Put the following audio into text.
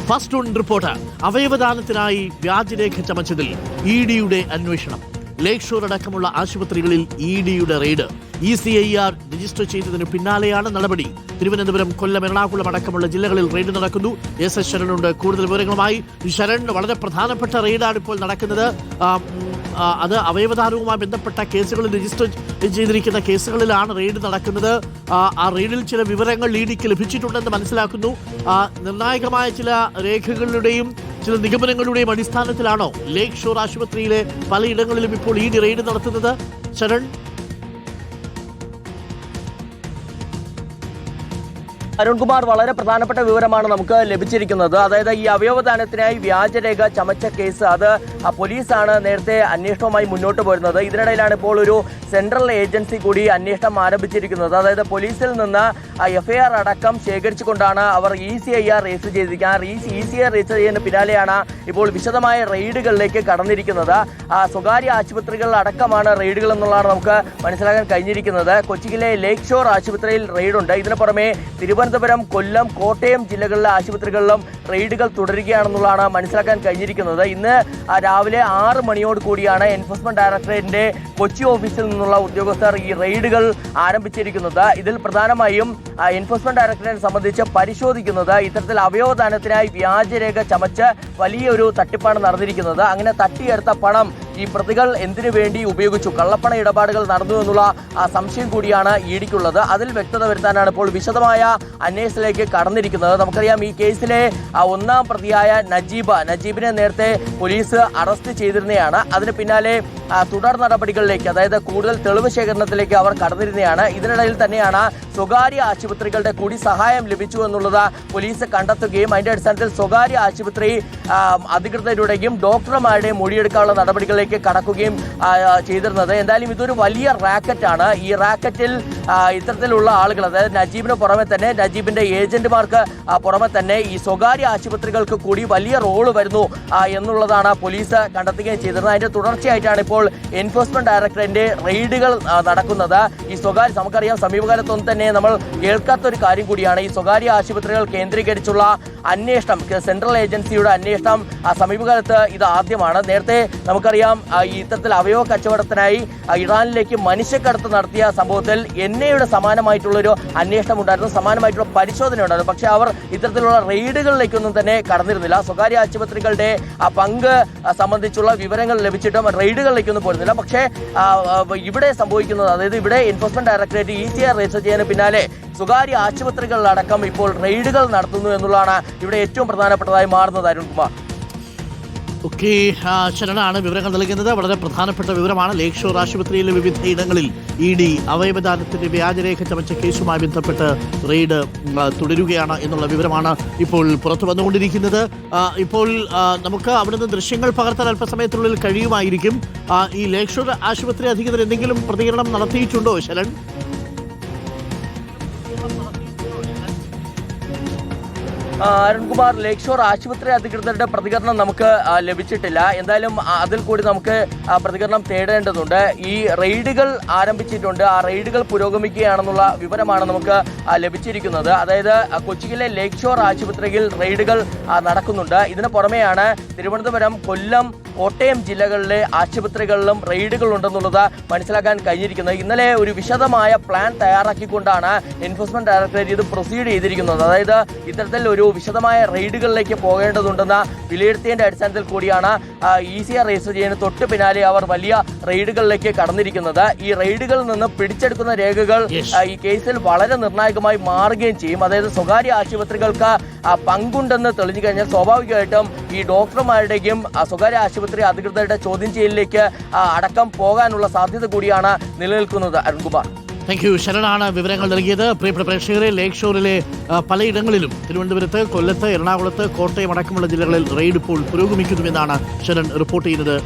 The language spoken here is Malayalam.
First on report. അവയവദാനത്തിനായി വ്യാജരേഖ ചമച്ചതിൽ ഇഡിയുടെ അന്വേഷണം. ലേക്ക് ഷോർ അടക്കമുള്ള ആശുപത്രികളിൽ ഇഡിയുടെ റെയ്ഡ്. ECIR രജിസ്റ്റർ ചെയ്തതിന് പിന്നാലെയാണ് നടപടി. തിരുവനന്തപുരം, കൊല്ലം, എറണാകുളം അടക്കമുള്ള ജില്ലകളിൽ റെയ്ഡ് നടക്കുന്നു. SS ശരൺ ഉണ്ട് കൂടുതൽ വിവരങ്ങളുമായി. ശരൺ, വളരെ പ്രധാനപ്പെട്ട റെയ്ഡാണ് ഇപ്പോൾ നടക്കുന്നത്. അത് അവയവദാനവുമായി ബന്ധപ്പെട്ട കേസുകളിൽ രജിസ്റ്റർ ചെയ്തിരിക്കുന്ന കേസുകളിലാണ് റെയ്ഡ് നടക്കുന്നത്. ആ റെയ്ഡിൽ ചില വിവരങ്ങൾ ഇഡിക്ക് ലഭിച്ചിട്ടുണ്ടെന്ന് മനസ്സിലാക്കുന്നു. നിർണായകമായ ചില രേഖകളുടെയും ചില നിഗമനങ്ങളുടെയും അടിസ്ഥാനത്തിലാണോ ലേക്ക് ഷോർ ആശുപത്രിയിലെ പലയിടങ്ങളിലും ഇപ്പോൾ ഇഡി റെയ്ഡ് നടത്തുന്നത്? ശരൺ, അരുൺകുമാർ, വളരെ പ്രധാനപ്പെട്ട വിവരമാണ് നമുക്ക് ലഭിച്ചിരിക്കുന്നത്. അതായത് ഈ അവയവദാനത്തിനായി വ്യാജരേഖ ചമച്ച കേസ്, അത് പോലീസാണ് നേരത്തെ അന്വേഷണവുമായി മുന്നോട്ട് പോരുന്നത്. ഇതിനിടയിലാണ് ഇപ്പോൾ ഒരു സെൻട്രൽ ഏജൻസി കൂടി അന്വേഷണം ആരംഭിച്ചിരിക്കുന്നത്. അതായത് പോലീസിൽ നിന്ന് FIR അടക്കം ശേഖരിച്ചുകൊണ്ടാണ് അവർ ECIR രജിസ്റ്റർ ചെയ്തിരിക്കുന്നത്. ECIR രജിസ്റ്റർ ചെയ്യുന്നതിന് പിന്നാലെയാണ് ഇപ്പോൾ വിശദമായ റെയ്ഡുകളിലേക്ക് കടന്നിരിക്കുന്നത്. സ്വകാര്യ ആശുപത്രികൾ അടക്കമാണ് റെയ്ഡുകൾ എന്നുള്ളതാണ് നമുക്ക് മനസ്സിലാക്കാൻ കഴിഞ്ഞിരിക്കുന്നത്. കൊച്ചിയിലെ ലേക്ക് ഷോർ ആശുപത്രിയിൽ റെയ്ഡുണ്ട്. ഇതിന് പുറമെ തിരുവനന്തപുരം, കൊല്ലം, കോട്ടയം ജില്ലകളിലെ ആശുപത്രികളിലും റെയ്ഡുകൾ തുടരുകയാണെന്നുള്ളതാണ് മനസ്സിലാക്കാൻ കഴിഞ്ഞിരിക്കുന്നത്. ഇന്ന് രാവിലെ 6 മണിയോട് കൂടിയാണ് എൻഫോഴ്സ്മെന്റ് ഡയറക്ടറേറ്റിന്റെ കൊച്ചി ഓഫീസിൽ നിന്നുള്ള ഉദ്യോഗസ്ഥർ ഈ റെയ്ഡുകൾ ആരംഭിച്ചിരിക്കുന്നത്. ഇതിൽ പ്രധാനമായും എൻഫോഴ്സ്മെന്റ് ഡയറക്ടറേറ്റ് സംബന്ധിച്ച് പരിശോധിക്കുന്നത് ഇത്തരത്തിൽ അവയവദാനത്തിനായി വ്യാജരേഖ ചമച്ച് വലിയൊരു തട്ടിപ്പാണ് നടന്നിരിക്കുന്നത്. അങ്ങനെ തട്ടിയെടുത്ത പണം ഈ പ്രതികൾ എന്തിനു വേണ്ടി ഉപയോഗിച്ചു, കള്ളപ്പണ ഇടപാടുകൾ നടന്നു എന്നുള്ള സംശയം കൂടിയാണ് ഇഡിക്കുള്ളത്. അതിൽ വ്യക്തത വരുത്താനാണ് ഇപ്പോൾ വിശദമായ അന്വേഷണത്തിലേക്ക് കടന്നിരിക്കുന്നത്. നമുക്കറിയാം, ഈ കേസിലെ ഒന്നാം പ്രതിയായ നജീബിനെ നേരത്തെ പോലീസ് അറസ്റ്റ് ചെയ്തിരുന്നതാണ്. അതിന് പിന്നാലെ തുടർ നടപടികളിലേക്ക്, അതായത് കൂടുതൽ തെളിവ് ശേഖരണത്തിലേക്ക് അവർ കടന്നിരുന്നതാണ്. ഇതിനിടയിൽ തന്നെയാണ് സ്വകാര്യ ആശുപത്രികളുടെ കൂടി സഹായം ലഭിച്ചു എന്നുള്ളത് പോലീസ് കണ്ടെത്തുകയും അതിന്റെ അടിസ്ഥാനത്തിൽ സ്വകാര്യ ആശുപത്രി അധികൃതരുടെയും ഡോക്ടർമാരുടെയും മൊഴിയെടുക്കാനുള്ള നടപടികളിലേക്ക് കടക്കുകയും ചെയ്തിരുന്നത്. എന്തായാലും ഇതൊരു വലിയ റാക്കറ്റാണ്. ഈ റാക്കറ്റിൽ ഇത്തരത്തിലുള്ള ആളുകൾ, അതായത് നജീബിന് പുറമെ തന്നെ, നജീബിന്റെ ഏജന്റുമാർക്ക് പുറമെ തന്നെ ഈ സ്വകാര്യ ആശുപത്രികൾക്ക് കൂടി വലിയ റോള് വരുന്നു എന്നുള്ളതാണ് പോലീസ് കണ്ടെത്തുകയും ചെയ്തിരുന്നത്. അതിന്റെ തുടർച്ചയായിട്ടാണ് ഇപ്പോൾ എൻഫോഴ്സ്മെന്റ് ഡയറക്ടറേറ്റിന്റെ റെയ്ഡുകൾ നടക്കുന്നത്. ഈ സ്വകാര്യ, നമുക്കറിയാം, സമീപകാലത്തൊന്നും തന്നെ നമ്മൾ കേൾക്കാത്ത ഒരു കാര്യം കൂടിയാണ് ഈ സ്വകാര്യ ആശുപത്രികൾ കേന്ദ്രീകരിച്ചുള്ള അന്വേഷണം, സെൻട്രൽ ഏജൻസിയുടെ അന്വേഷണം സമീപകാലത്ത് ഇത് ആദ്യമാണ്. നേരത്തെ നമുക്കറിയാം, ഇത്തരത്തിൽ അവയവ കച്ചവടത്തിനായി ഇറാനിലേക്ക് മനുഷ്യക്കടത്ത് നടത്തിയ സംഭവത്തിൽ എൻഐയുടെ സമാനമായിട്ടുള്ളൊരു അന്വേഷണം ഉണ്ടായിരുന്നു, സമാനമായിട്ടുള്ള പരിശോധന ഉണ്ടായിരുന്നു. പക്ഷേ അവർ ഇത്തരത്തിലുള്ള റെയ്ഡുകളിലേക്കൊന്നും തന്നെ കടന്നിരുന്നില്ല. സ്വകാര്യ ആശുപത്രികളുടെ പങ്ക് സംബന്ധിച്ചുള്ള വിവരങ്ങൾ ലഭിച്ചിട്ടും റെയ്ഡുകളിലേക്കൊന്നും പോരുന്നില്ല. പക്ഷേ ഇവിടെ സംഭവിക്കുന്നത്, അതായത് ഇവിടെ എൻഫോഴ്സ്മെന്റ് ഡയറക്ടറേറ്റ് ECIR രജിസ്റ്റർ ചെയ്യുന്നതിന് പിന്നാലെ സ്വകാര്യ ആശുപത്രികളിലടക്കം ഇപ്പോൾ റെയ്ഡുകൾ നടത്തുന്നു എന്നുള്ളതാണ് ഇവിടെ ഏറ്റവും പ്രധാനപ്പെട്ടതായി മാറുന്നത്. അരുൺകുമാർ, ഓക്കെ, ശരണാണ് വിവരങ്ങൾ നൽകുന്നത്. വളരെ പ്രധാനപ്പെട്ട വിവരമാണ്. ലേക്ക് ഷോർ ആശുപത്രിയിലെ വിവിധ ഇടങ്ങളിൽ ഇഡി അവയവദാനത്തിന്റെ വ്യാജരേഖ ചമച്ച കേസുമായി ബന്ധപ്പെട്ട് റെയ്ഡ് തുടരുകയാണ് എന്നുള്ള വിവരമാണ് ഇപ്പോൾ പുറത്തു വന്നുകൊണ്ടിരിക്കുന്നത്. ഇപ്പോൾ നമുക്ക് അവിടുന്ന് ദൃശ്യങ്ങൾ പകർത്താൻ അല്പസമയത്തിനുള്ളിൽ കഴിയുമായിരിക്കും. ഈ ലേക്ക് ഷോർ ആശുപത്രി അധികൃതർ എന്തെങ്കിലും പ്രതികരണം നടത്തിയിട്ടുണ്ടോ ശരൺ? അരുൺകുമാർ, ലേക്ക് ഷോർ ആശുപത്രി അധികൃതരുടെ പ്രതികരണം നമുക്ക് ലഭിച്ചിട്ടില്ല. എന്തായാലും അതിൽ കൂടി നമുക്ക് പ്രതികരണം തേടേണ്ടതുണ്ട്. ഈ റെയ്ഡുകൾ ആരംഭിച്ചിട്ടുണ്ട്, ആ റെയ്ഡുകൾ പുരോഗമിക്കുകയാണെന്നുള്ള വിവരമാണ് നമുക്ക് ലഭിച്ചിരിക്കുന്നത്. അതായത് കൊച്ചിയിലെ ലേക്ക് ഷോർ ആശുപത്രിയിൽ റെയ്ഡുകൾ നടക്കുന്നുണ്ട്. ഇതിന് പുറമെയാണ് തിരുവനന്തപുരം, കൊല്ലം, കോട്ടയം ജില്ലകളിലെ ആശുപത്രികളിലും റെയ്ഡുകൾ ഉണ്ടെന്നുള്ളത് മനസ്സിലാക്കാൻ കഴിഞ്ഞിരിക്കുന്നത്. ഇന്നലെ ഒരു വിശദമായ പ്ലാൻ തയ്യാറാക്കിക്കൊണ്ടാണ് എൻഫോഴ്സ്മെന്റ് ഡയറക്ടറേറ്റ് ഇത് പ്രൊസീഡ് ചെയ്തിരിക്കുന്നത്. അതായത് ഇത്തരത്തിൽ ഒരു വിശദമായ റെയ്ഡുകളിലേക്ക് പോകേണ്ടതുണ്ടെന്ന വിലയിരുത്തിയതിന്റെ അടിസ്ഥാനത്തിൽ കൂടിയാണ് ECIR രജിസ്റ്റർ ചെയ്യുന്ന തൊട്ട് പിന്നാലെ അവർ വലിയ റെയ്ഡുകളിലേക്ക് കടന്നിരിക്കുന്നത്. ഈ റെയ്ഡുകളിൽ നിന്ന് പിടിച്ചെടുക്കുന്ന രേഖകൾ ഈ കേസിൽ വളരെ നിർണായകമായി മാറുകയും ചെയ്യും. അതായത് സ്വകാര്യ ആശുപത്രികൾക്ക് പങ്കുണ്ടെന്ന് തെളിഞ്ഞു കഴിഞ്ഞാൽ സ്വാഭാവികമായിട്ടും ഈ ഡോക്ടർമാരുടെയും സ്വകാര്യ ആശുപത്രി അധികൃതരുടെ ചോദ്യം ചെയ്യലിലേക്ക് അടക്കം പോകാനുള്ള സാധ്യത കൂടിയാണ് നിലനിൽക്കുന്നത്. Arunkumar, thank you. ശരണാണ് വിവരങ്ങൾ നൽകിയത്. പ്രിയപ്പെട്ട പ്രേക്ഷകരെ, ലേക്ക് ഷോറിലെ പലയിടങ്ങളിലും തിരുവനന്തപുരത്ത്, കൊല്ലത്ത്, എറണാകുളത്ത്, കോട്ടയം അടക്കമുള്ള ജില്ലകളിൽ റെയ്ഡ് ഇപ്പോൾ പുരോഗമിക്കുന്നുവെന്നാണ് ശരൺ റിപ്പോർട്ട് ചെയ്യുന്നത്.